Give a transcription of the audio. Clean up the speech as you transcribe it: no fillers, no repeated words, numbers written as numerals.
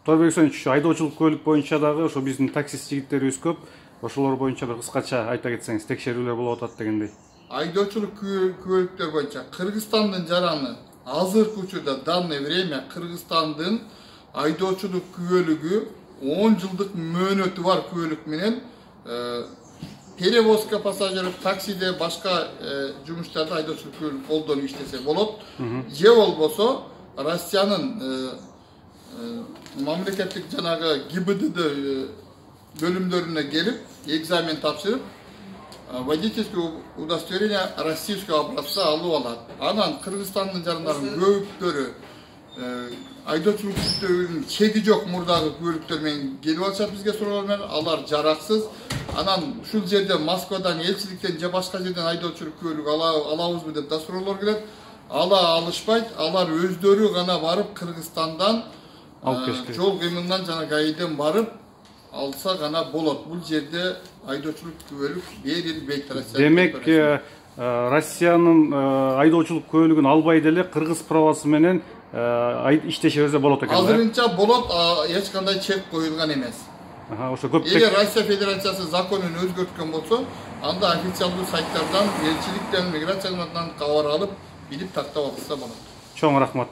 Торобек Үсенович, айдоочулук көлүк боюнча дагы ошо биздин таксист жигиттерибиз көп. Ошолор боюнча бир кыскача айта кетсеңиз, текшерүүлөр болуп атат дегендей. Айдоочулук көлүктөр боюнча Кыргызстандын жараны азыркы учурда данное время Кыргызстандын айдоочулук күбөлүгү 10 жылдык мөөнөтү бар күбөлүк менен перевозка пассажиров, таксиде, башка жумуштарда айдоочулук күбөлүк колдонуп иштесе болот. Же болбосо Россиянын мамлекеттик жанагы ГИБДД бөлүмдөрүнө келип, экзамен тапшырып, водительское удостоверение российского образца алып алат. Анан Кыргызстандын жарандардын көптөрү айдоочулук күбөлүгүнүн чеги жок мурдагы күбөлүктөр менен келип атышат бизге суроолор менен. Алар жараксыз. Анан ушул жерде Москвадан, элчиликтен же башка жерден айдоочулук күбөлүк алабызбы деп да суроолор келет. Ала алышпайт. Алар өздөрү гана барып Кыргызстандан жол кыймылынан жана ГАИден барып алса гана болот. Бул жерде айдоочулук күбөлүк берилбейт. Демек, Россиянын айдоочулук күбөлүгүн албай деле кыргыз правасы менен иштеше берсе болот экен. Азырынча болот, эч кандай чек коюлган эмес. Ошо көп. Эгер Россия Федерациясы законун өзгөрткөн болсо, анда официалдуу сайттардан, элчиликтен, миграция кызматынан кабар алып, билип тактап алса болот. Чоң рахмат.